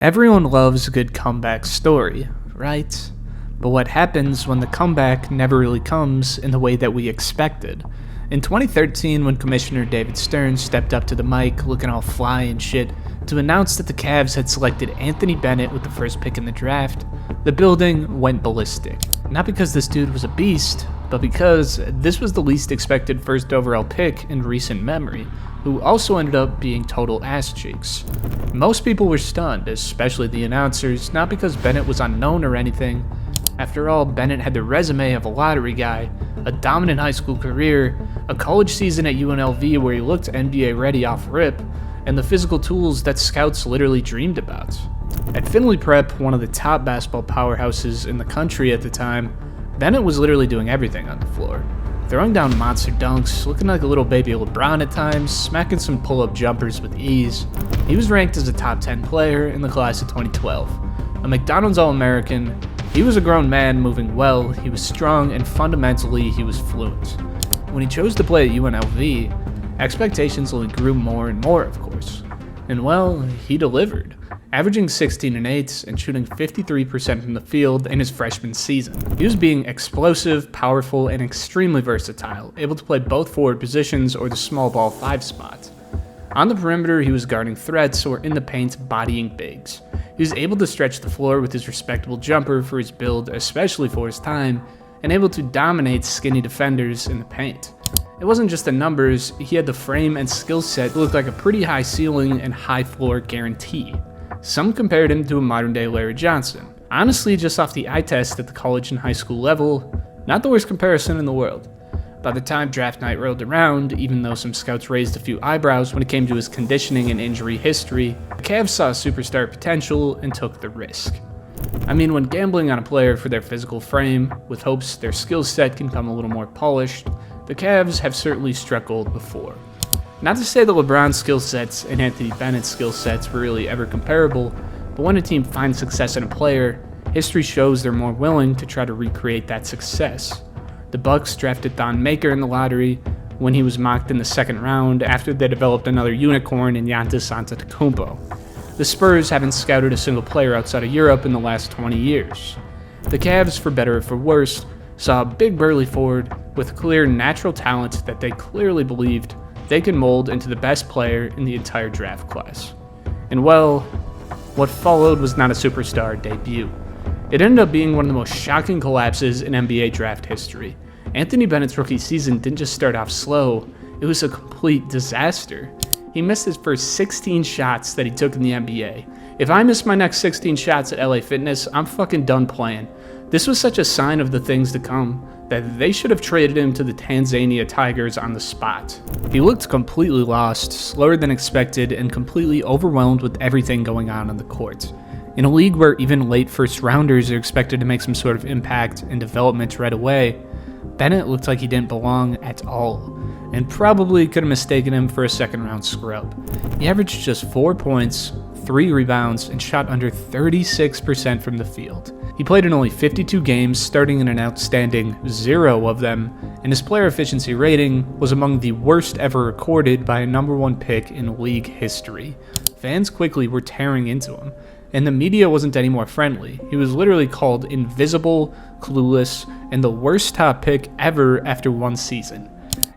Everyone loves a good comeback story, right? But what happens when the comeback never really comes in the way that we expected? In 2013, when Commissioner David Stern stepped up to the mic looking all fly and shit to announce that the Cavs had selected Anthony Bennett with the first pick in the draft, the building went ballistic. Not because this dude was a beast, but because this was the least expected first overall pick in recent memory, who also ended up being total ass cheeks. Most people were stunned, especially the announcers, not because Bennett was unknown or anything. After all, Bennett had the resume of a lottery guy, a dominant high school career, a college season at UNLV where he looked NBA ready off rip, and the physical tools that scouts literally dreamed about. At Findlay Prep, one of the top basketball powerhouses in the country at the time, Bennett was literally doing everything on the floor. Throwing down monster dunks, looking like a little baby LeBron at times, smacking some pull-up jumpers with ease. He was ranked as a top 10 player in the class of 2012. A McDonald's All-American, he was a grown man moving well, he was strong, and fundamentally he was fluent. When he chose to play at UNLV, expectations only grew more and more, of course. And well, he delivered, averaging 16 and 8 and shooting 53% from the field in his freshman season. He was being explosive, powerful, and extremely versatile, able to play both forward positions or the small ball 5 spot. On the perimeter, he was guarding threats or in the paint bodying bigs. He was able to stretch the floor with his respectable jumper for his build, especially for his time, and able to dominate skinny defenders in the paint. It wasn't just the numbers, he had the frame and skill set that looked like a pretty high ceiling and high floor guarantee. Some compared him to a modern-day Larry Johnson. Honestly, just off the eye test at the college and high school level, not the worst comparison in the world. By the time draft night rolled around, even though some scouts raised a few eyebrows when it came to his conditioning and injury history, the Cavs saw superstar potential and took the risk. I mean, when gambling on a player for their physical frame, with hopes their skill set can come a little more polished, the Cavs have certainly struck gold before. Not to say that LeBron's skill sets and Anthony Bennett's skill sets were really ever comparable, but when a team finds success in a player, history shows they're more willing to try to recreate that success. The Bucks drafted Thon Maker in the lottery when he was mocked in the second round after they developed another unicorn in Giannis Antetokounmpo. The Spurs haven't scouted a single player outside of Europe in the last 20 years. The Cavs, for better or for worse, saw a big burly forward with clear natural talent that they clearly believed they could mold into the best player in the entire draft class. And well, what followed was not a superstar debut. It ended up being one of the most shocking collapses in NBA draft history. Anthony Bennett's rookie season didn't just start off slow, it was a complete disaster. He missed his first 16 shots that he took in the NBA. If I miss my next 16 shots at LA Fitness, I'm fucking done playing. This was such a sign of the things to come that they should have traded him to the Tanzania Tigers on the spot. He looked completely lost, slower than expected, and completely overwhelmed with everything going on the court. In a league where even late first rounders are expected to make some sort of impact and development right away, Bennett looked like he didn't belong at all, and probably could have mistaken him for a second round scrub. He averaged just 4 points, 3 rebounds, and shot under 36% from the field. He played in only 52 games, starting in an outstanding 0 of them, and his player efficiency rating was among the worst ever recorded by a number 1 pick in league history. Fans quickly were tearing into him, and the media wasn't any more friendly. He was literally called invisible, clueless, and the worst top pick ever after 1 season.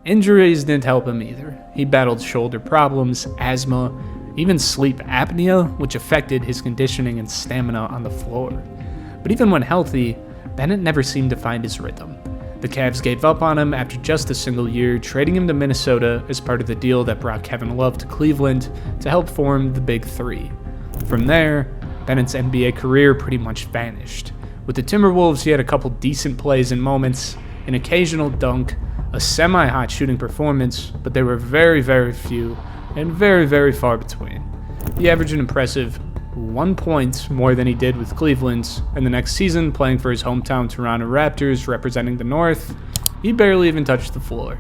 Injuries didn't help him either. He battled shoulder problems, asthma, even sleep apnea, which affected his conditioning and stamina on the floor. But even when healthy, Bennett never seemed to find his rhythm. The Cavs gave up on him after just a single year, trading him to Minnesota as part of the deal that brought Kevin Love to Cleveland to help form the Big Three. From there, Bennett's NBA career pretty much vanished. With the Timberwolves, he had a couple decent plays and moments, an occasional dunk, a semi-hot shooting performance, but they were very, very few and very, very far between. He averaged an impressive 1 point more than he did with Cleveland, and the next season, playing for his hometown Toronto Raptors representing the North, he barely even touched the floor.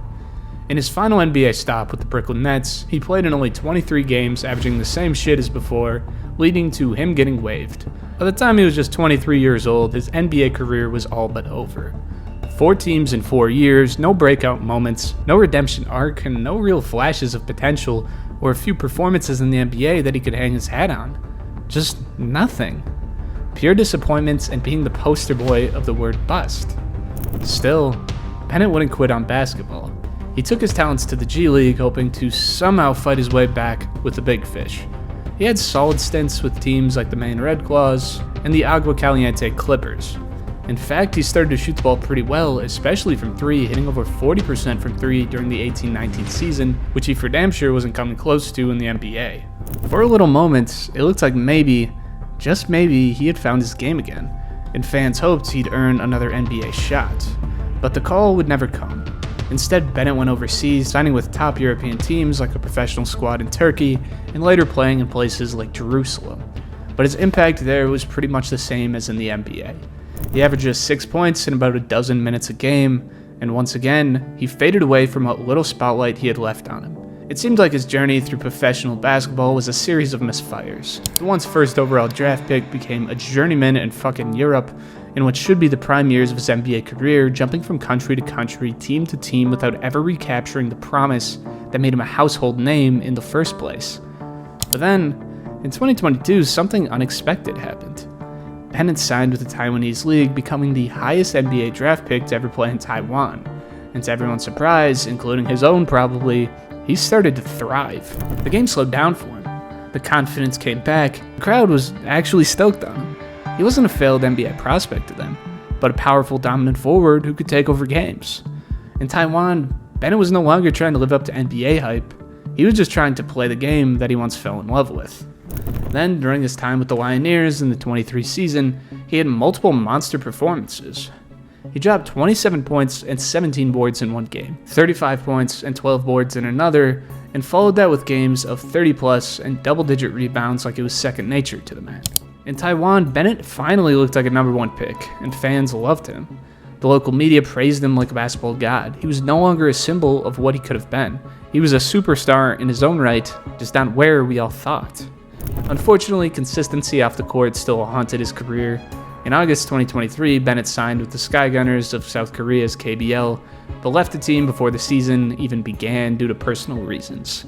In his final NBA stop with the Brooklyn Nets, he played in only 23 games, averaging the same shit as before, leading to him getting waived. By the time he was just 23 years old, his NBA career was all but over. 4 teams in 4 years, no breakout moments, no redemption arc, and no real flashes of potential or a few performances in the NBA that he could hang his hat on. Just nothing. Pure disappointment and being the poster boy of the word bust. Still, Bennett wouldn't quit on basketball. He took his talents to the G League, hoping to somehow fight his way back with the big fish. He had solid stints with teams like the Maine Red Claws and the Agua Caliente Clippers. In fact, he started to shoot the ball pretty well, especially from 3, hitting over 40% from 3 during the 18-19 season, which he for damn sure wasn't coming close to in the NBA. For a little moment, it looked like maybe, just maybe, he had found his game again, and fans hoped he'd earn another NBA shot. But the call would never come. Instead, Bennett went overseas, signing with top European teams like a professional squad in Turkey, and later playing in places like Jerusalem. But his impact there was pretty much the same as in the NBA. He averaged just 6 points in about a dozen minutes a game, and once again, he faded away from what little spotlight he had left on him. It seemed like his journey through professional basketball was a series of misfires. The once first overall draft pick became a journeyman in fucking Europe, in what should be the prime years of his NBA career, jumping from country to country, team to team, without ever recapturing the promise that made him a household name in the first place. But then, in 2022, something unexpected happened. Bennett signed with the Taiwanese league, becoming the highest NBA draft pick to ever play in Taiwan. And to everyone's surprise, including his own probably, he started to thrive. The game slowed down for him. The confidence came back. The crowd was actually stoked on him. He wasn't a failed NBA prospect to them, but a powerful, dominant forward who could take over games. In Taiwan, Bennett was no longer trying to live up to NBA hype. He was just trying to play the game that he once fell in love with. Then, during his time with the Lioneers in the 23 season, he had multiple monster performances. He dropped 27 points and 17 boards in one game, 35 points and 12 boards in another, and followed that with games of 30 plus and double-digit rebounds like it was second nature to the man. In Taiwan, Bennett finally looked like a number 1 pick, and fans loved him. The local media praised him like a basketball god. He was no longer a symbol of what he could have been. He was a superstar in his own right, just not where we all thought. Unfortunately, consistency off the court still haunted his career. In August 2023, Bennett signed with the Sky Gunners of South Korea's KBL, but left the team before the season even began due to personal reasons.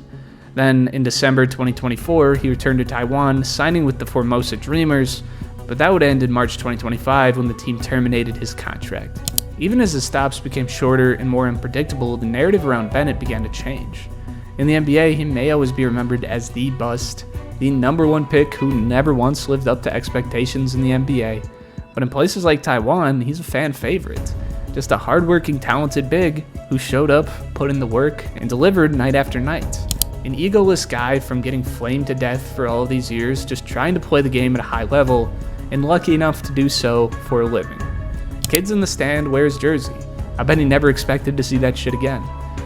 Then, in December 2024, he returned to Taiwan, signing with the Formosa Dreamers, but that would end in March 2025 when the team terminated his contract. Even as his stops became shorter and more unpredictable, the narrative around Bennett began to change. In the NBA, he may always be remembered as the bust, the number 1 pick who never once lived up to expectations in the NBA. But in places like Taiwan, he's a fan favorite. Just a hardworking, talented big who showed up, put in the work, and delivered night after night. An egoless guy from getting flamed to death for all of these years, just trying to play the game at a high level, and lucky enough to do so for a living. Kids in the stand wear his jersey. I bet he never expected to see that shit again.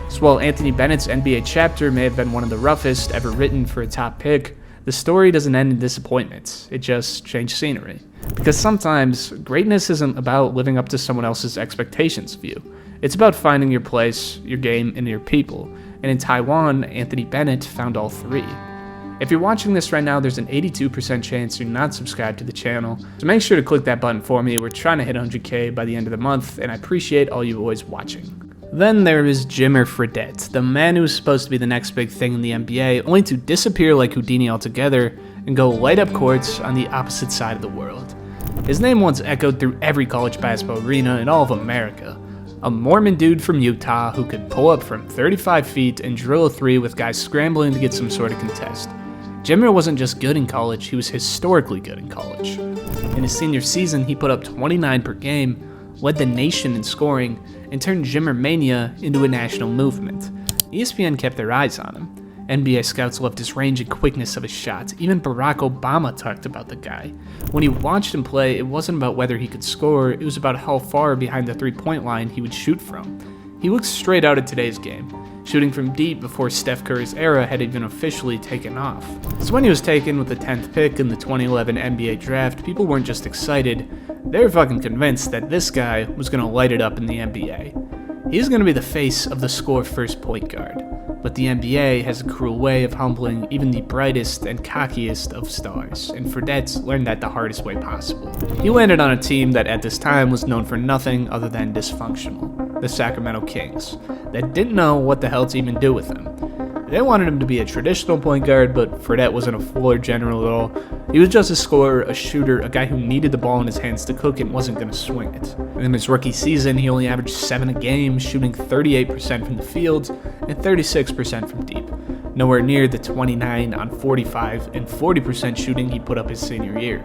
So while Anthony Bennett's NBA chapter may have been one of the roughest ever written for a top pick, the story doesn't end in disappointment. It just changed scenery. Because sometimes, greatness isn't about living up to someone else's expectations of you. It's about finding your place, your game, and your people. And in Taiwan, Anthony Bennett found all 3. If you're watching this right now, there's an 82% chance you're not subscribed to the channel, so make sure to click that button for me. We're trying to hit 100k by the end of the month, and I appreciate all you boys watching. Then there is Jimmermania, the man who was supposed to be the next big thing in the NBA, only to disappear like Houdini altogether and go light up courts on the opposite side of the world. His name once echoed through every college basketball arena in all of America. A Mormon dude from Utah who could pull up from 35 feet and drill a 3 with guys scrambling to get some sort of contest. Jimmer wasn't just good in college, he was historically good in college. In his senior season, he put up 29 per game, led the nation in scoring, and turned Jimmermania into a national movement. ESPN kept their eyes on him. NBA scouts loved his range and quickness of his shots. Even Barack Obama talked about the guy. When you watched him play, it wasn't about whether he could score, it was about how far behind the three-point line he would shoot from. He looked straight out of today's game, shooting from deep before Steph Curry's era had even officially taken off. So when he was taken with the 10th pick in the 2011 NBA draft, people weren't just excited, they were fucking convinced that this guy was going to light it up in the NBA. He's going to be the face of the score-first point guard. But the NBA has a cruel way of humbling even the brightest and cockiest of stars, and Fredette learned that the hardest way possible. He landed on a team that at this time was known for nothing other than dysfunctional, the Sacramento Kings, that didn't know what the hell to even do with him. They wanted him to be a traditional point guard, but Fredette wasn't a floor general at all. He was just a scorer, a shooter, a guy who needed the ball in his hands to cook and wasn't going to swing it. In his rookie season, he only averaged 7 a game, shooting 38% from the field and 36% from deep. Nowhere near the 29 on 45 and 40% shooting he put up his senior year.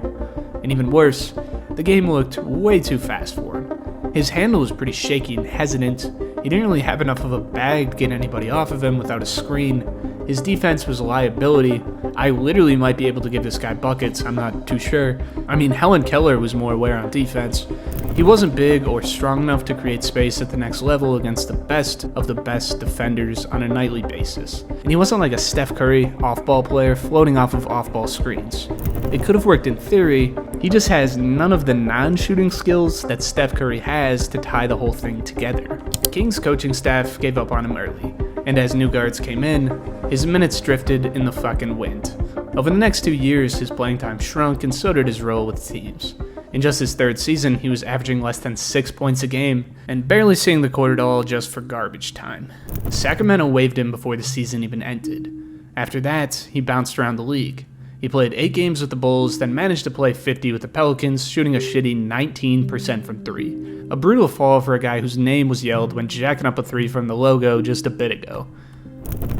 And even worse, the game looked way too fast for him. His handle was pretty shaky and hesitant. He didn't really have enough of a bag to get anybody off of him without a screen. His defense was a liability. I literally might be able to give this guy buckets, I'm not too sure. I mean, Helen Keller was more aware on defense. He wasn't big or strong enough to create space at the next level against the best of the best defenders on a nightly basis. And he wasn't like a Steph Curry off-ball player floating off of off-ball screens. It could have worked in theory, he just has none of the non-shooting skills that Steph Curry has to tie the whole thing together. King's coaching staff gave up on him early, and as new guards came in, his minutes drifted in the fucking wind. Over the next 2 years, his playing time shrunk and so did his role with teams. In just his third season, he was averaging less than 6 points a game and barely seeing the court at all just for garbage time. Sacramento waived him before the season even ended. After that, he bounced around the league. He played 8 games with the Bulls, then managed to play 50 with the Pelicans, shooting a shitty 19% from 3. A brutal fall for a guy whose name was yelled when jacking up a 3 from the logo just a bit ago.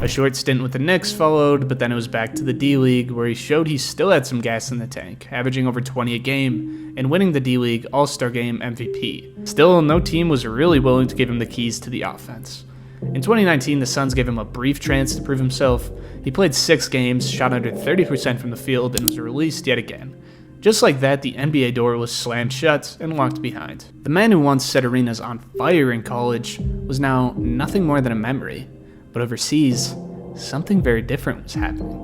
A short stint with the Knicks followed, but then it was back to the D-League, where he showed he still had some gas in the tank, averaging over 20 a game, and winning the D-League All-Star Game MVP. Still, no team was really willing to give him the keys to the offense. In 2019, the Suns gave him a brief chance to prove himself. He played 6 games, shot under 30% from the field, and was released yet again. Just like that, the NBA door was slammed shut and locked behind. The man who once set arenas on fire in college was now nothing more than a memory. But overseas, something very different was happening.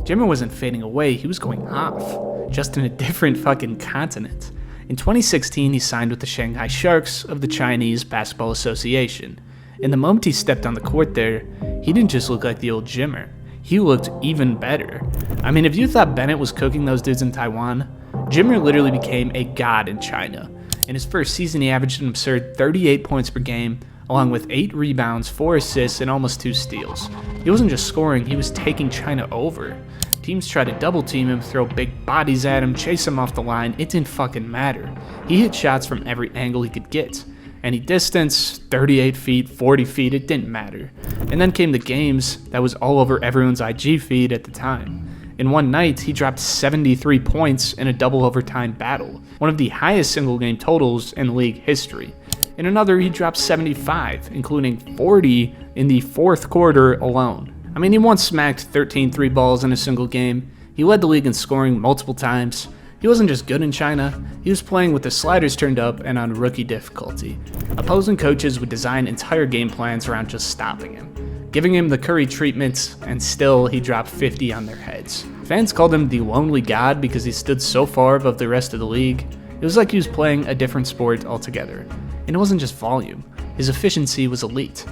Jimmer wasn't fading away, he was going off, just in a different fucking continent. In 2016, he signed with the Shanghai Sharks of the Chinese Basketball Association. And the moment he stepped on the court there, he didn't just look like the old Jimmer. He looked even better. I mean, if you thought Bennett was cooking those dudes in Taiwan, Jimmer literally became a god in China. In his first season, he averaged an absurd 38 points per game, along with 8 rebounds, 4 assists, and almost 2 steals. He wasn't just scoring, he was taking China over. Teams tried to double team him, throw big bodies at him, chase him off the line, it didn't fucking matter. He hit shots from every angle he could get. Any distance, 38 feet, 40 feet, it didn't matter. And then came the games that was all over everyone's IG feed at the time. In one night, he dropped 73 points in a double overtime battle, one of the highest single game totals in league history. In another, he dropped 75, including 40 in the fourth quarter alone. I mean, he once smacked 13 3 balls in a single game. He led the league in scoring multiple times. He wasn't just good in China, he was playing with the sliders turned up and on rookie difficulty. Opposing coaches would design entire game plans around just stopping him, giving him the Curry treatment, and still he dropped 50 on their heads. Fans called him the Lonely God because he stood so far above the rest of the league. It was like he was playing a different sport altogether. And it wasn't just volume, his efficiency was elite.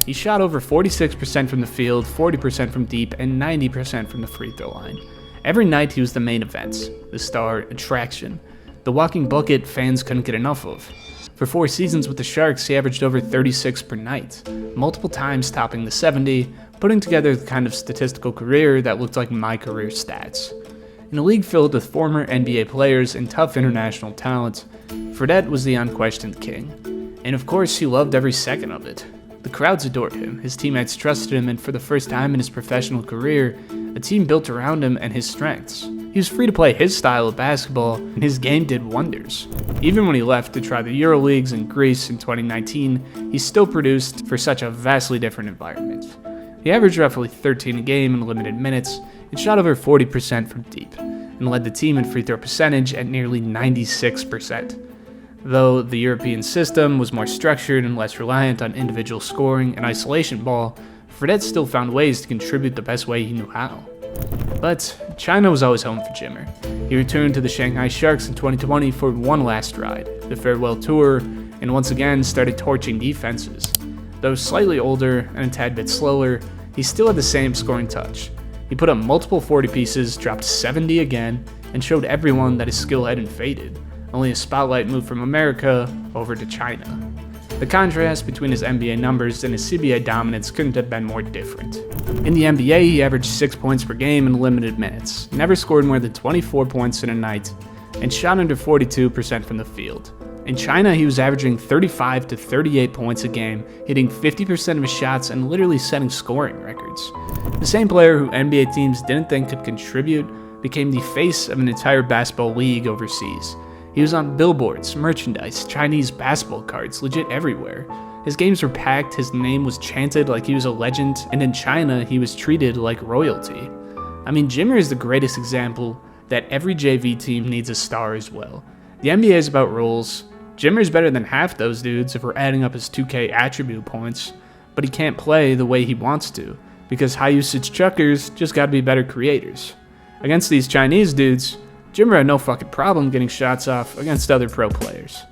He shot over 46% from the field, 40% from deep, and 90% from the free throw line. Every night he was the main event, the star attraction, the walking bucket fans couldn't get enough of. For 4 seasons with the Sharks, he averaged over 36 per night, multiple times topping the 70, putting together the kind of statistical career that looked like my career stats. In a league filled with former NBA players and tough international talent, Fredette was the unquestioned king. And of course, he loved every second of it. The crowds adored him, his teammates trusted him, and for the first time in his professional career, a team built around him and his strengths. He was free to play his style of basketball, and his game did wonders. Even when he left to try the EuroLeagues in Greece in 2019, he still produced for such a vastly different environment. He averaged roughly 13 a game in limited minutes, and shot over 40% from deep, and led the team in free throw percentage at nearly 96%. Though the European system was more structured and less reliant on individual scoring and isolation ball, Fredette still found ways to contribute the best way he knew how. But China was always home for Jimmer. He returned to the Shanghai Sharks in 2020 for one last ride, the farewell tour, and once again started torching defenses. Though slightly older and a tad bit slower, he still had the same scoring touch. He put up multiple 40 pieces, dropped 70 again, and showed everyone that his skill hadn't faded. Only a spotlight moved from America over to China. The contrast between his NBA numbers and his CBA dominance couldn't have been more different. In the NBA, he averaged 6 points per game in limited minutes, never scored more than 24 points in a night, and shot under 42% from the field. In China, he was averaging 35 to 38 points a game, hitting 50% of his shots and literally setting scoring records. The same player who NBA teams didn't think could contribute became the face of an entire basketball league overseas. He was on billboards, merchandise, Chinese basketball cards, legit everywhere. His games were packed, his name was chanted like he was a legend, and in China, he was treated like royalty. I mean, Jimmer is the greatest example that every JV team needs a star as well. The NBA is about roles. Jimmer's better than half those dudes if we're adding up his 2K attribute points, but he can't play the way he wants to, because high-usage chuckers just gotta be better creators. Against these Chinese dudes, Jimmer had no fucking problem getting shots off against other pro players.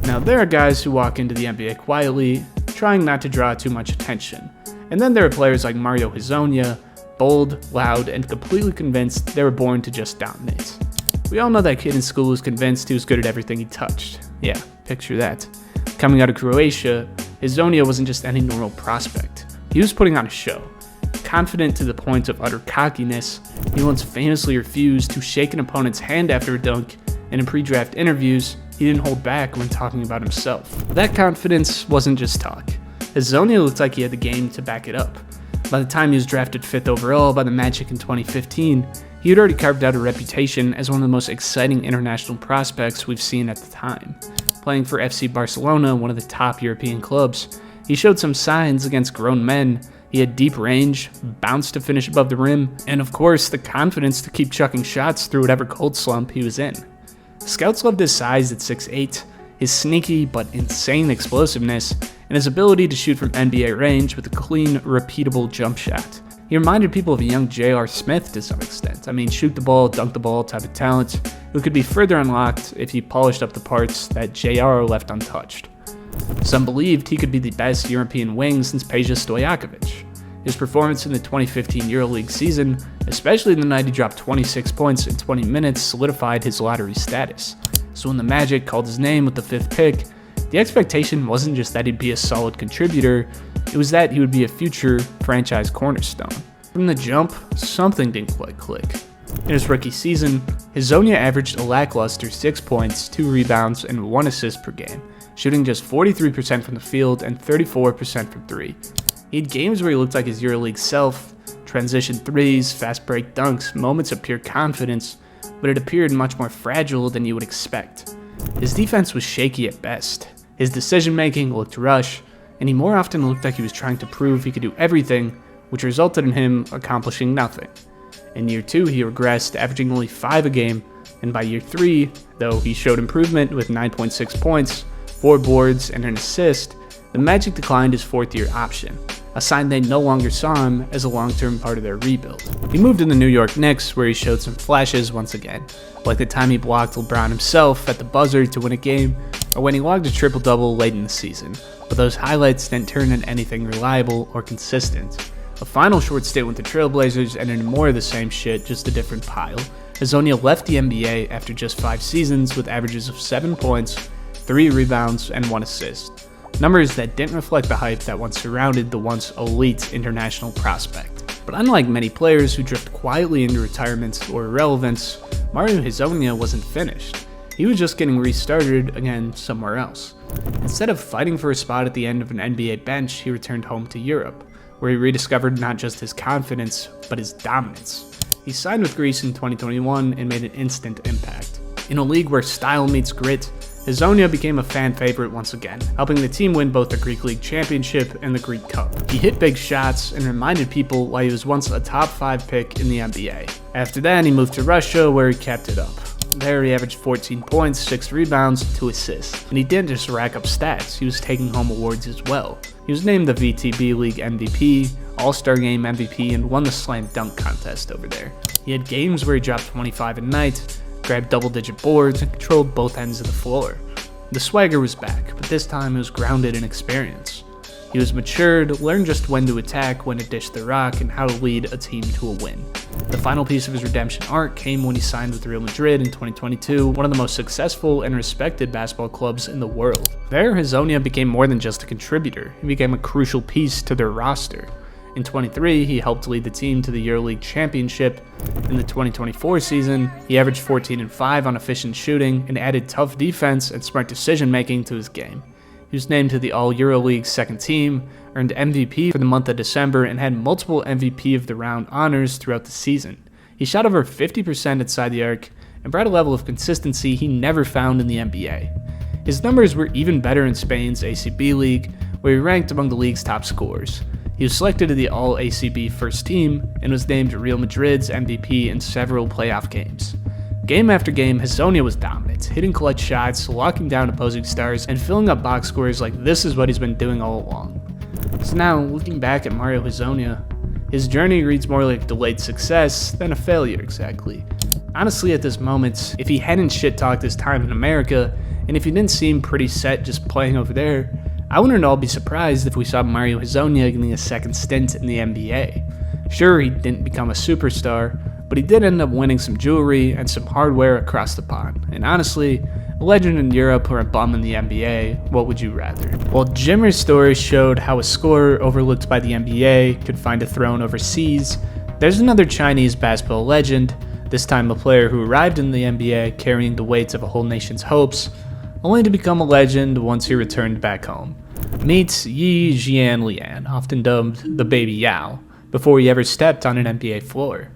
Now, there are guys who walk into the NBA quietly, trying not to draw too much attention. And then there are players like Mario Hezonja, bold, loud, and completely convinced they were born to just dominate. We all know that kid in school who's convinced he was good at everything he touched. Yeah, picture that. Coming out of Croatia, Hezonja wasn't just any normal prospect. He was putting on a show. Confident to the point of utter cockiness, he once famously refused to shake an opponent's hand after a dunk, and in pre-draft interviews, he didn't hold back when talking about himself. That confidence wasn't just talk. Hezonja looked like he had the game to back it up. By the time he was drafted 5th overall by the Magic in 2015, he had already carved out a reputation as one of the most exciting international prospects we've seen at the time. Playing for FC Barcelona, one of the top European clubs, he showed some signs against grown men. He had deep range, bounce to finish above the rim, and of course, the confidence to keep chucking shots through whatever cold slump he was in. Scouts loved his size at 6'8", his sneaky but insane explosiveness, and his ability to shoot from NBA range with a clean, repeatable jump shot. He reminded people of a young J.R. Smith to some extent. I mean, shoot the ball, dunk the ball type of talent, who could be further unlocked if he polished up the parts that J.R. left untouched. Some believed he could be the best European wing since Peja Stojakovic. His performance in the 2015 EuroLeague season, especially the night he dropped 26 points in 20 minutes, solidified his lottery status. So when the Magic called his name with the 5th pick, the expectation wasn't just that he'd be a solid contributor, it was that he would be a future franchise cornerstone. From the jump, something didn't quite click. In his rookie season, Hezonja averaged a lackluster 6 points, 2 rebounds, and 1 assist per game, shooting just 43% from the field and 34% from 3. He had games where he looked like his EuroLeague self, transition threes, fast break dunks, moments of pure confidence, but it appeared much more fragile than you would expect. His defense was shaky at best. His decision-making looked rushed, and he more often looked like he was trying to prove he could do everything, which resulted in him accomplishing nothing. In year 2, he regressed, averaging only 5 a game, and by year 3, though he showed improvement with 9.6 points, 4 boards, and an assist, the Magic declined his 4th-year option, a sign they no longer saw him as a long-term part of their rebuild. He moved to the New York Knicks, where he showed some flashes once again, like the time he blocked LeBron himself at the buzzer to win a game, or when he logged a triple-double late in the season, but those highlights didn't turn into anything reliable or consistent. A final short stint with the Trailblazers and in more of the same shit, just a different pile. Hezonja left the NBA after just 5 seasons with averages of 7 points, 3 rebounds, and 1 assist. Numbers that didn't reflect the hype that once surrounded the once elite international prospect. But unlike many players who drift quietly into retirement or irrelevance, Mario Hezonja wasn't finished. He was just getting restarted again somewhere else. Instead of fighting for a spot at the end of an NBA bench, he returned home to Europe, where he rediscovered not just his confidence, but his dominance. He signed with Greece in 2021 and made an instant impact. In a league where style meets grit, Hezonja became a fan favorite once again, helping the team win both the Greek League Championship and the Greek Cup. He hit big shots and reminded people why he was once a top 5 pick in the NBA. After that, he moved to Russia, where he kept it up. There, he averaged 14 points, 6 rebounds, 2 assists. And he didn't just rack up stats, he was taking home awards as well. He was named the VTB League MVP, All-Star Game MVP, and won the Slam Dunk contest over there. He had games where he dropped 25 a night, grabbed double-digit boards, and controlled both ends of the floor. The swagger was back, but this time it was grounded in experience. He was matured, learned just when to attack, when to dish the rock, and how to lead a team to a win. The final piece of his redemption arc came when he signed with Real Madrid in 2022, one of the most successful and respected basketball clubs in the world. There, Hezonja became more than just a contributor. He became a crucial piece to their roster. In 23, he helped lead the team to the EuroLeague championship. In the 2024 season, he averaged 14 and 5 on efficient shooting and added tough defense and smart decision-making to his game. He was named to the All-EuroLeague second team, earned MVP for the month of December, and had multiple MVP of the round honors throughout the season. He shot over 50% inside the arc and brought a level of consistency he never found in the NBA. His numbers were even better in Spain's ACB league, where he ranked among the league's top scorers. He was selected to the All-ACB first team and was named Real Madrid's MVP in several playoff games. Game after game, Hezonja was dominant, hitting clutch shots, locking down opposing stars, and filling up box scores like this is what he's been doing all along. So now, looking back at Mario Hezonja, his journey reads more like delayed success than a failure exactly. Honestly, at this moment, if he hadn't shit-talked his time in America, and if he didn't seem pretty set just playing over there, I wouldn't at all be surprised if we saw Mario Hezonja getting a second stint in the NBA. Sure, he didn't become a superstar, but he did end up winning some jewelry and some hardware across the pond. And honestly, a legend in Europe or a bum in the NBA, what would you rather? While Jimmer's story showed how a scorer overlooked by the NBA could find a throne overseas, there's another Chinese basketball legend, this time a player who arrived in the NBA carrying the weight of a whole nation's hopes, only to become a legend once he returned back home. Meet Jianlian, often dubbed the Baby Yao, before he ever stepped on an NBA floor.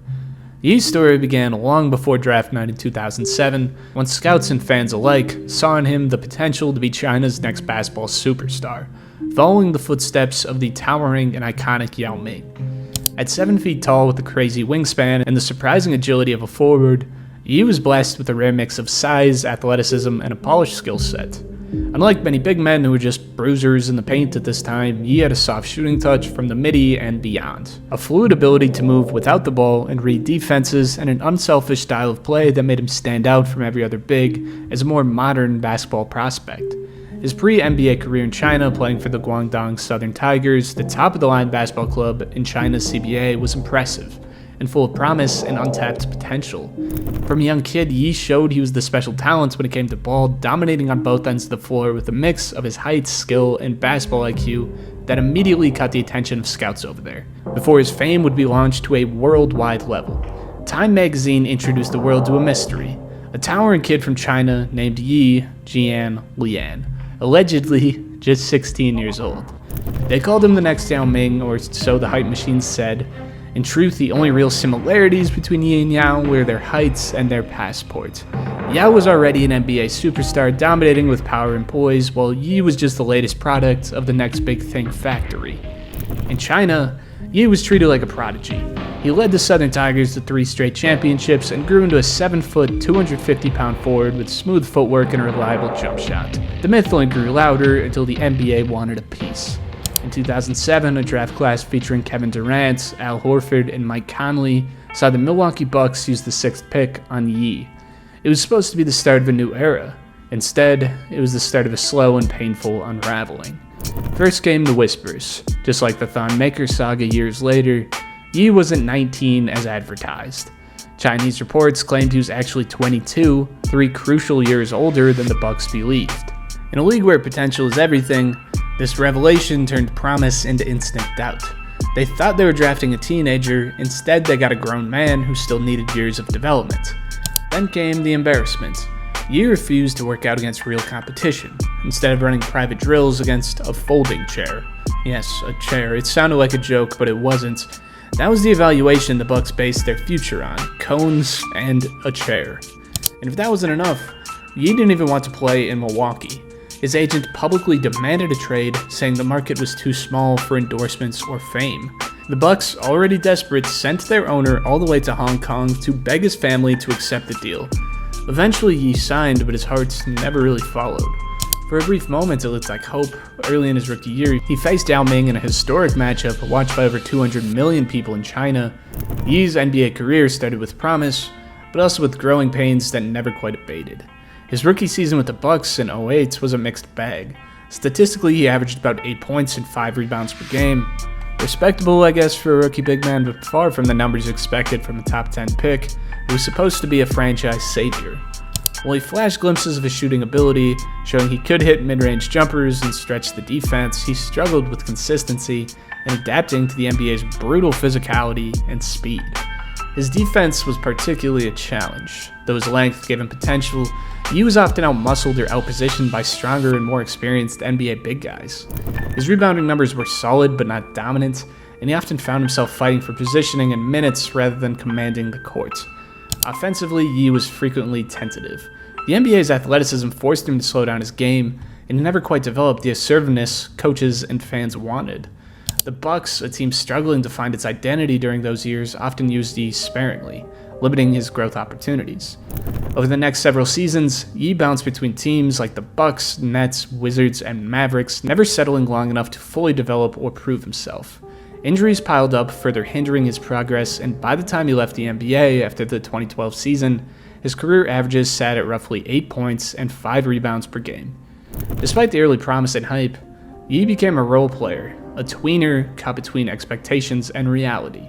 Yi's story began long before draft night in 2007, when scouts and fans alike saw in him the potential to be China's next basketball superstar, following the footsteps of the towering and iconic Yao Ming. At 7 feet tall with a crazy wingspan and the surprising agility of a forward, Yi was blessed with a rare mix of size, athleticism, and a polished skill set. Unlike many big men who were just bruisers in the paint at this time, Yi had a soft shooting touch from the midi and beyond, a fluid ability to move without the ball and read defenses, and an unselfish style of play that made him stand out from every other big as a more modern basketball prospect. His pre-NBA career in China, playing for the Guangdong Southern Tigers, the top-of-the-line basketball club in China's CBA, was impressive and full of promise and untapped potential. From a young kid, Yi showed he was the special talent when it came to ball, dominating on both ends of the floor with a mix of his height, skill, and basketball IQ that immediately caught the attention of scouts over there, before his fame would be launched to a worldwide level. Time magazine introduced the world to a mystery, a towering kid from China named Yi Jianlian, allegedly just 16 years old. They called him the next Yao Ming, or so the hype machines said. In truth, the only real similarities between Yi and Yao were their heights and their passports. Yao was already an NBA superstar, dominating with power and poise, while Yi was just the latest product of the next big thing factory. In China, Yi was treated like a prodigy. He led the Southern Tigers to 3 straight championships and grew into a 7-foot, 250-pound forward with smooth footwork and a reliable jump shot. The myth only grew louder until the NBA wanted a piece. In 2007, a draft class featuring Kevin Durant, Al Horford, and Mike Conley saw the Milwaukee Bucks use the 6th pick on Yi. It was supposed to be the start of a new era. Instead, it was the start of a slow and painful unraveling. First came the whispers. Just like the Thon Maker saga years later, Yi wasn't 19 as advertised. Chinese reports claimed he was actually 22, 3 crucial years older than the Bucks believed. In a league where potential is everything, this revelation turned promise into instant doubt. They thought they were drafting a teenager, instead they got a grown man who still needed years of development. Then came the embarrassment. Yi refused to work out against real competition, instead of running private drills against a folding chair. Yes, a chair. It sounded like a joke, but it wasn't. That was the evaluation the Bucks based their future on, cones and a chair. And if that wasn't enough, Yi didn't even want to play in Milwaukee. His agent publicly demanded a trade, saying the market was too small for endorsements or fame. The Bucks, already desperate, sent their owner all the way to Hong Kong to beg his family to accept the deal. Eventually Yi signed, but his heart never really followed. For a brief moment it looked like hope. Early in his rookie year, he faced Yao Ming in a historic matchup watched by over 200 million people in China. Yi's NBA career started with promise, but also with growing pains that never quite abated. His rookie season with the Bucks in 2008 was a mixed bag. Statistically, he averaged about 8 points and 5 rebounds per game. Respectable, I guess, for a rookie big man, but far from the numbers expected from a top 10 pick who was supposed to be a franchise savior. While he flashed glimpses of his shooting ability, showing he could hit mid-range jumpers and stretch the defense, he struggled with consistency and adapting to the NBA's brutal physicality and speed. His defense was particularly a challenge. Though his length gave him potential, he was often outmuscled or outpositioned by stronger and more experienced NBA big guys. His rebounding numbers were solid but not dominant, and he often found himself fighting for positioning and minutes rather than commanding the court. Offensively, Yi was frequently tentative. The NBA's athleticism forced him to slow down his game, and he never quite developed the assertiveness coaches and fans wanted. The Bucks, a team struggling to find its identity during those years, often used Yi sparingly, limiting his growth opportunities. Over the next several seasons, Yi bounced between teams like the Bucks, Nets, Wizards, and Mavericks, never settling long enough to fully develop or prove himself. Injuries piled up, further hindering his progress, and by the time he left the NBA after the 2012 season, his career averages sat at roughly 8 points and 5 rebounds per game. Despite the early promise and hype, Yi became a role player, a tweener caught between expectations and reality,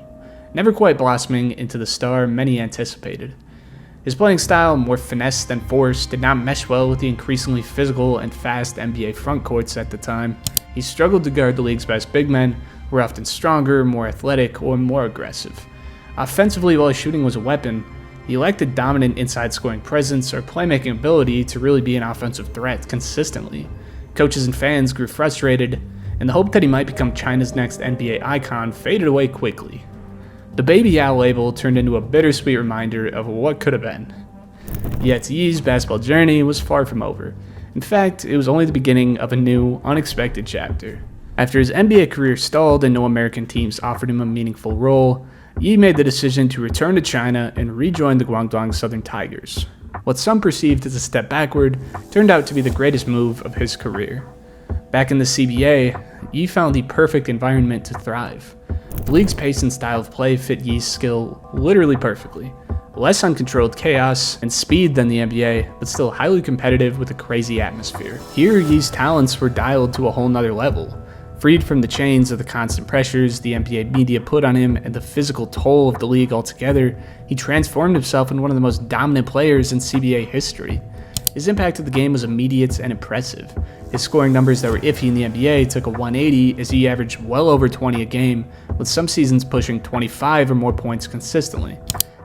never quite blossoming into the star many anticipated. His playing style, more finesse than force, did not mesh well with the increasingly physical and fast NBA frontcourts at the time. He struggled to guard the league's best big men, who were often stronger, more athletic, or more aggressive. Offensively, while his shooting was a weapon, he lacked a dominant inside scoring presence or playmaking ability to really be an offensive threat consistently. Coaches and fans grew frustrated, and the hope that he might become China's next NBA icon faded away quickly. The Baby Yao label turned into a bittersweet reminder of what could have been. Yet Yi's basketball journey was far from over. In fact, it was only the beginning of a new, unexpected chapter. After his NBA career stalled and no American teams offered him a meaningful role, Yi made the decision to return to China and rejoin the Guangdong Southern Tigers. What some perceived as a step backward turned out to be the greatest move of his career. Back in the CBA, Yi found the perfect environment to thrive. The league's pace and style of play fit Yi's skill literally perfectly. Less uncontrolled chaos and speed than the NBA, but still highly competitive with a crazy atmosphere. Here, Yi's talents were dialed to a whole nother level. Freed from the chains of the constant pressures the NBA media put on him and the physical toll of the league altogether, he transformed himself into one of the most dominant players in CBA history. His impact of the game was immediate and impressive. His scoring numbers that were iffy in the NBA took a 180 as he averaged well over 20 a game, with some seasons pushing 25 or more points consistently.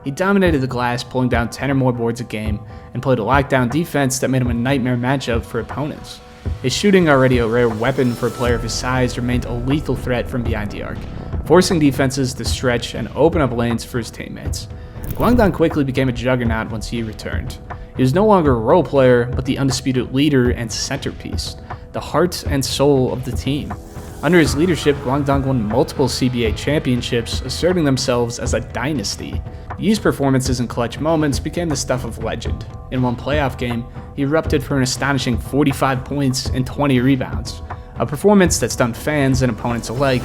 He dominated the glass, pulling down 10 or more boards a game, and played a lockdown defense that made him a nightmare matchup for opponents. His shooting, already a rare weapon for a player of his size, remained a lethal threat from behind the arc, forcing defenses to stretch and open up lanes for his teammates. Guangdong quickly became a juggernaut once he returned. He was no longer a role player, but the undisputed leader and centerpiece, the heart and soul of the team. Under his leadership, Guangdong won multiple CBA championships, asserting themselves as a dynasty. Yi's performances in clutch moments became the stuff of legend. In one playoff game, he erupted for an astonishing 45 points and 20 rebounds, a performance that stunned fans and opponents alike,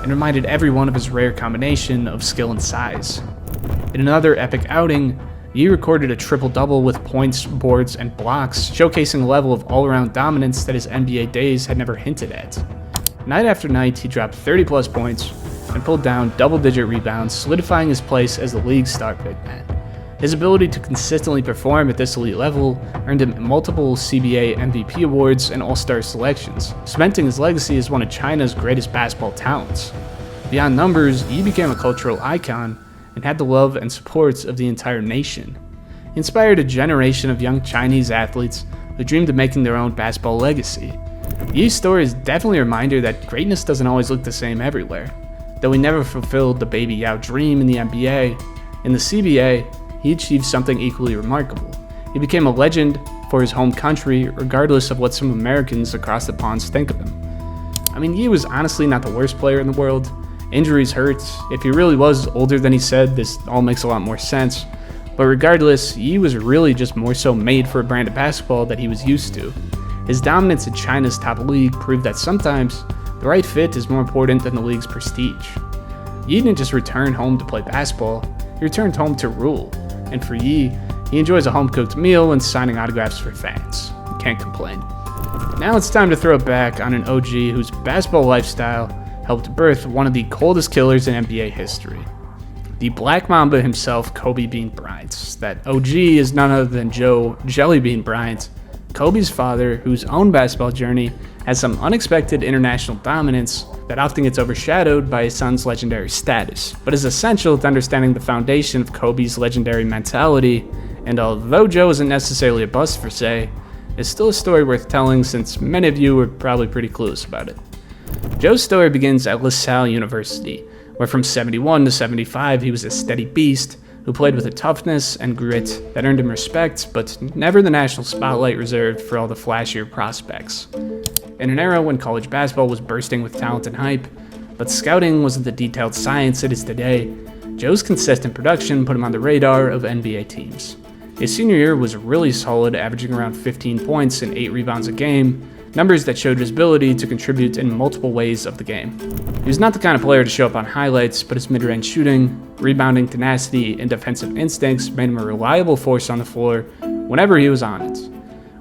and reminded everyone of his rare combination of skill and size. In another epic outing, Yi recorded a triple-double with points, boards, and blocks, showcasing a level of all-around dominance that his NBA days had never hinted at. Night after night, he dropped 30-plus points and pulled down double-digit rebounds, solidifying his place as the league's star big man. His ability to consistently perform at this elite level earned him multiple CBA MVP awards and All-Star selections, cementing his legacy as one of China's greatest basketball talents. Beyond numbers, Yi became a cultural icon and had the love and support of the entire nation. He inspired a generation of young Chinese athletes who dreamed of making their own basketball legacy. Yi's story is definitely a reminder that greatness doesn't always look the same everywhere. Though he never fulfilled the Baby Yao dream in the NBA, in the CBA, he achieved something equally remarkable. He became a legend for his home country, regardless of what some Americans across the pond think of him. I mean, Yi was honestly not the worst player in the world. Injuries hurt. If he really was older than he said, this all makes a lot more sense. But regardless, Yi was really just more so made for a brand of basketball that he was used to. His dominance in China's top league proved that sometimes the right fit is more important than the league's prestige. Yi didn't just return home to play basketball, he returned home to rule. And for Yi, he enjoys a home-cooked meal and signing autographs for fans. Can't complain. Now it's time to throw it back on an OG whose basketball lifestyle helped birth one of the coldest killers in NBA history. The Black Mamba himself, Kobe Bean Bryant. That OG is none other than Joe Jellybean Bryant, Kobe's father, whose own basketball journey has some unexpected international dominance that often gets overshadowed by his son's legendary status, but is essential to understanding the foundation of Kobe's legendary mentality, and although Joe isn't necessarily a bust per se, it's still a story worth telling since many of you were probably pretty clueless about it. Joe's story begins at LaSalle University, where from 71 to 75 he was a steady beast who played with a toughness and grit that earned him respect, but never the national spotlight reserved for all the flashier prospects. In an era when college basketball was bursting with talent and hype, but scouting wasn't the detailed science it is today, Joe's consistent production put him on the radar of NBA teams. His senior year was really solid, averaging around 15 points and 8 rebounds a game, numbers that showed his ability to contribute in multiple ways of the game. He was not the kind of player to show up on highlights, but his mid-range shooting, rebounding tenacity, and defensive instincts made him a reliable force on the floor whenever he was on it.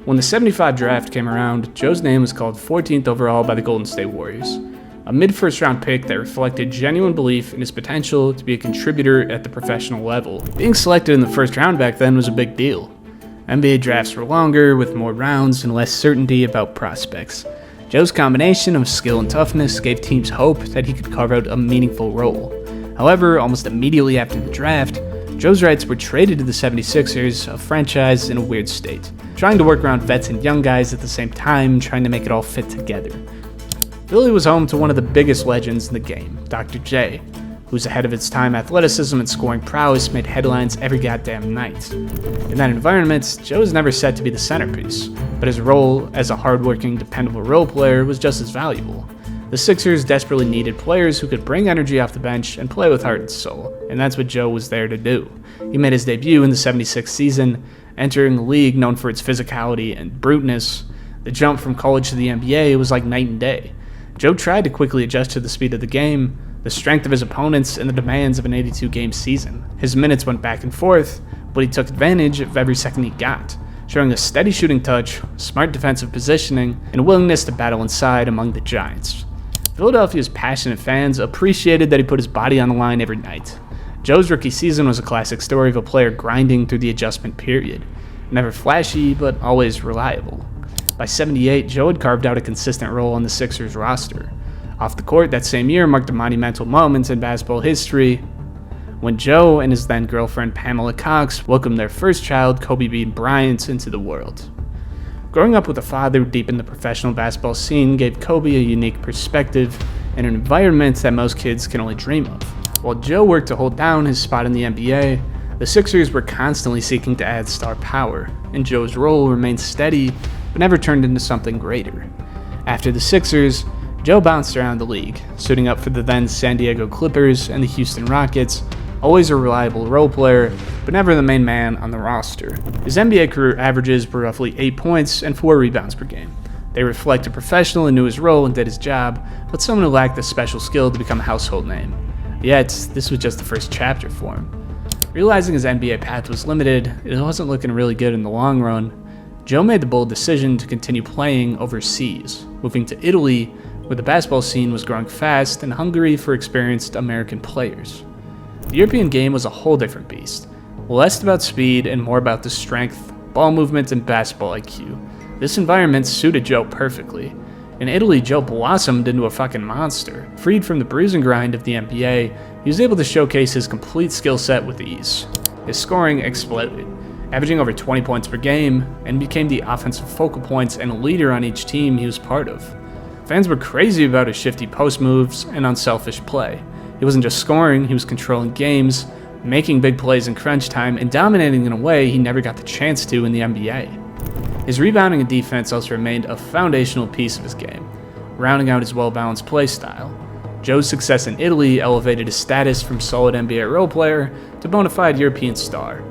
When the 75 draft came around, Joe's name was called 14th overall by the Golden State Warriors, a mid-first round pick that reflected genuine belief in his potential to be a contributor at the professional level. Being selected in the first round back then was a big deal. NBA drafts were longer, with more rounds and less certainty about prospects. Joe's combination of skill and toughness gave teams hope that he could carve out a meaningful role. However, almost immediately after the draft, Joe's rights were traded to the 76ers, a franchise in a weird state, trying to work around vets and young guys at the same time, trying to make it all fit together. Philly was home to one of the biggest legends in the game, Dr. J, whose ahead of its time athleticism and scoring prowess made headlines every goddamn night. In that environment, Joe was never set to be the centerpiece, but his role as a hardworking, dependable role player was just as valuable. The Sixers desperately needed players who could bring energy off the bench and play with heart and soul, and that's what Joe was there to do. He made his debut in the 76th season, entering the league known for its physicality and bruteness. The jump from college to the NBA was like night and day. Joe tried to quickly adjust to the speed of the game, the strength of his opponents, and the demands of an 82-game season. His minutes went back and forth, but he took advantage of every second he got, showing a steady shooting touch, smart defensive positioning, and a willingness to battle inside among the Giants. Philadelphia's passionate fans appreciated that he put his body on the line every night. Joe's rookie season was a classic story of a player grinding through the adjustment period. Never flashy, but always reliable. By 78, Joe had carved out a consistent role on the Sixers roster. Off the court, that same year marked a monumental moment in basketball history when Joe and his then girlfriend Pamela Cox welcomed their first child, Kobe Bean Bryant, into the world. Growing up with a father deep in the professional basketball scene gave Kobe a unique perspective and an environment that most kids can only dream of. While Joe worked to hold down his spot in the NBA, the Sixers were constantly seeking to add star power, and Joe's role remained steady but never turned into something greater. After the Sixers, Joe bounced around the league, suiting up for the then San Diego Clippers and the Houston Rockets, always a reliable role player, but never the main man on the roster. His NBA career averages were roughly 8 points and 4 rebounds per game. They reflect a professional who knew his role and did his job, but someone who lacked the special skill to become a household name. Yet, this was just the first chapter for him. Realizing his NBA path was limited, it wasn't looking really good in the long run. Joe made the bold decision to continue playing overseas, moving to Italy, where the basketball scene was growing fast and hungry for experienced American players. The European game was a whole different beast, less about speed and more about the strength, ball movement, and basketball IQ. This environment suited Joe perfectly. In Italy, Joe blossomed into a fucking monster. Freed from the bruising grind of the NBA, he was able to showcase his complete skill set with ease. His scoring exploded, averaging over 20 points per game, and became the offensive focal point and a leader on each team he was part of. Fans were crazy about his shifty post moves and unselfish play. He wasn't just scoring, he was controlling games, making big plays in crunch time, and dominating in a way he never got the chance to in the NBA. His rebounding and defense also remained a foundational piece of his game, rounding out his well-balanced play style. Joe's success in Italy elevated his status from solid NBA role player to bona fide European star.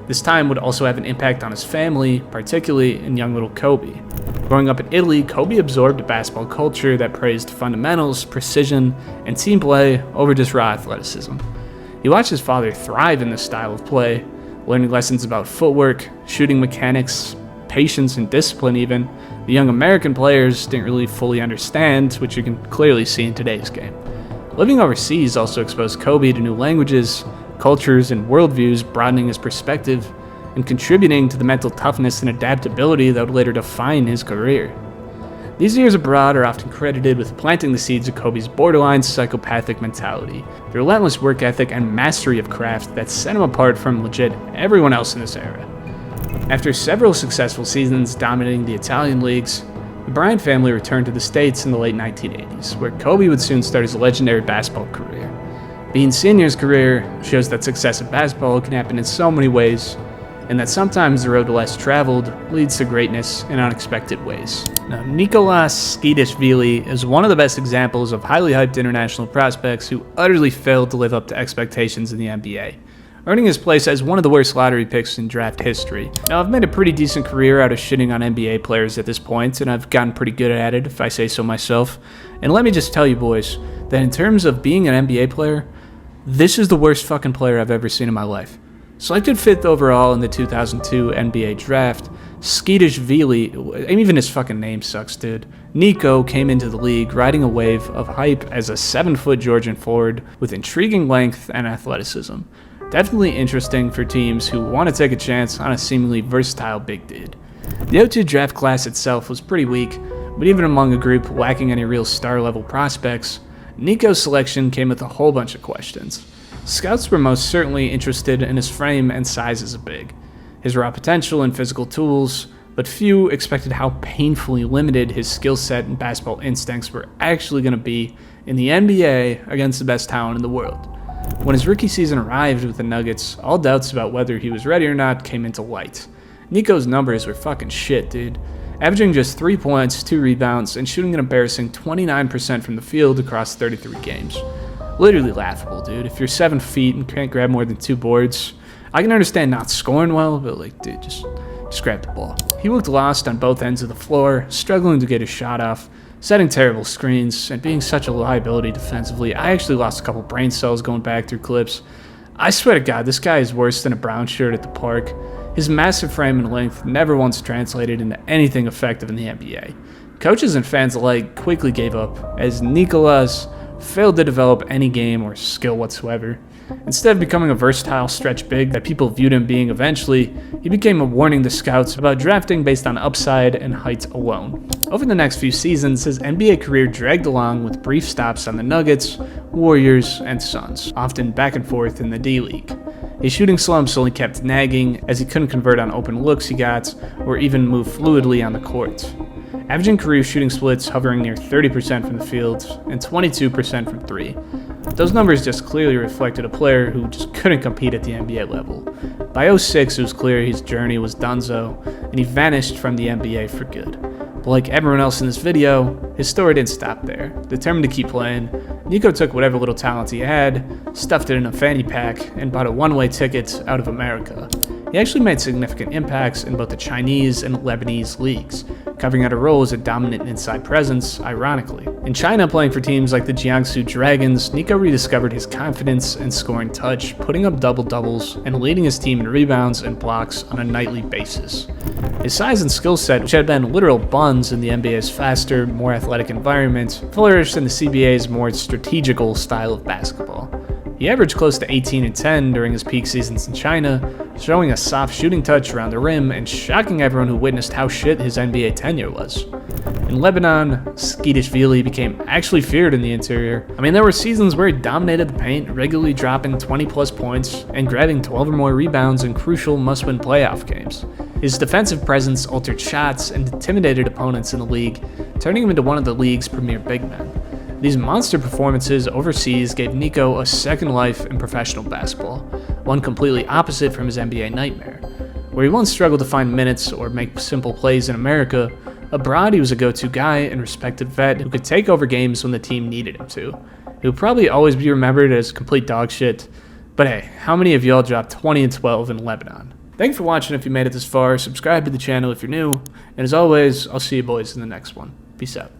This time would also have an impact on his family, particularly in young little Kobe. Growing up in Italy, Kobe absorbed a basketball culture that praised fundamentals, precision, and team play over just raw athleticism. He watched his father thrive in this style of play, learning lessons about footwork, shooting mechanics, patience and discipline even, the young American players didn't really fully understand, which you can clearly see in today's game. Living overseas also exposed Kobe to new languages, cultures, and worldviews, broadening his perspective and contributing to the mental toughness and adaptability that would later define his career. These years abroad are often credited with planting the seeds of Kobe's borderline psychopathic mentality, the relentless work ethic and mastery of craft that set him apart from legit everyone else in this era. After several successful seasons dominating the Italian leagues, the Bryant family returned to the States in the late 1980s, where Kobe would soon start his legendary basketball career. Being Senior's career shows that success in basketball can happen in so many ways, and that sometimes the road less traveled leads to greatness in unexpected ways. Now, Nikoloz Tskitishvili is one of the best examples of highly hyped international prospects who utterly failed to live up to expectations in the NBA, earning his place as one of the worst lottery picks in draft history. Now, I've made a pretty decent career out of shitting on NBA players at this point, and I've gotten pretty good at it, if I say so myself. And let me just tell you boys, that in terms of being an NBA player, this is the worst fucking player I've ever seen in my life. Selected 5th overall in the 2002 NBA draft, Tskitishvili, even his fucking name sucks, dude. Nico came into the league riding a wave of hype as a 7-foot Georgian forward with intriguing length and athleticism. Definitely interesting for teams who want to take a chance on a seemingly versatile big dude. The 02 draft class itself was pretty weak, but even among a group lacking any real star-level prospects, Nico's selection came with a whole bunch of questions. Scouts were most certainly interested in his frame and size as a big, his raw potential and physical tools, but few expected how painfully limited his skill set and basketball instincts were actually going to be in the NBA against the best talent in the world. When his rookie season arrived with the Nuggets, all doubts about whether he was ready or not came into light. Nico's numbers were fucking shit, dude. Averaging just 3 points, 2 rebounds, and shooting an embarrassing 29% from the field across 33 games. Literally laughable, dude. If you're 7 feet and can't grab more than 2 boards, I can understand not scoring well, but like, dude, just grab the ball. He looked lost on both ends of the floor, struggling to get his shot off, setting terrible screens, and being such a liability defensively. I actually lost a couple brain cells going back through clips. I swear to God, this guy is worse than a brown shirt at the park. His massive frame and length never once translated into anything effective in the NBA. Coaches and fans alike quickly gave up, as Nikoloz failed to develop any game or skill whatsoever. Instead of becoming a versatile stretch big that people viewed him being eventually, he became a warning to scouts about drafting based on upside and height alone. Over the next few seasons, his NBA career dragged along with brief stops on the Nuggets, Warriors, and Suns, often back and forth in the D-League. His shooting slumps only kept nagging, as he couldn't convert on open looks he got, or even move fluidly on the court. Averaging career shooting splits hovering near 30% from the field and 22% from 3. Those numbers just clearly reflected a player who just couldn't compete at the NBA level. By 06, it was clear his journey was donezo, and he vanished from the NBA for good. But like everyone else in this video, his story didn't stop there. Determined to keep playing, Nico took whatever little talent he had, stuffed it in a fanny pack, and bought a one-way ticket out of America. He actually made significant impacts in both the Chinese and Lebanese leagues, carving out a role as a dominant inside presence, ironically. In China, playing for teams like the Jiangsu Dragons, Nico rediscovered his confidence and scoring touch, putting up double-doubles and leading his team in rebounds and blocks on a nightly basis. His size and skill set, which had been literal buns in the NBA's faster, more athletic environment, flourished in the CBA's more strategical style of basketball. He averaged close to 18 and 10 during his peak seasons in China, showing a soft shooting touch around the rim and shocking everyone who witnessed how shit his NBA tenure was. In Lebanon, Tskitishvili became actually feared in the interior. I mean, there were seasons where he dominated the paint, regularly dropping 20-plus points and grabbing 12 or more rebounds in crucial must-win playoff games. His defensive presence altered shots and intimidated opponents in the league, turning him into one of the league's premier big men. These monster performances overseas gave Nico a second life in professional basketball, one completely opposite from his NBA nightmare. Where he once struggled to find minutes or make simple plays in America, abroad he was a go-to guy and respected vet who could take over games when the team needed him to. He will probably always be remembered as complete dog shit, but hey, how many of y'all dropped 20 and 12 in Lebanon? Thanks for watching if you made it this far, subscribe to the channel if you're new, and as always, I'll see you boys in the next one. Peace out.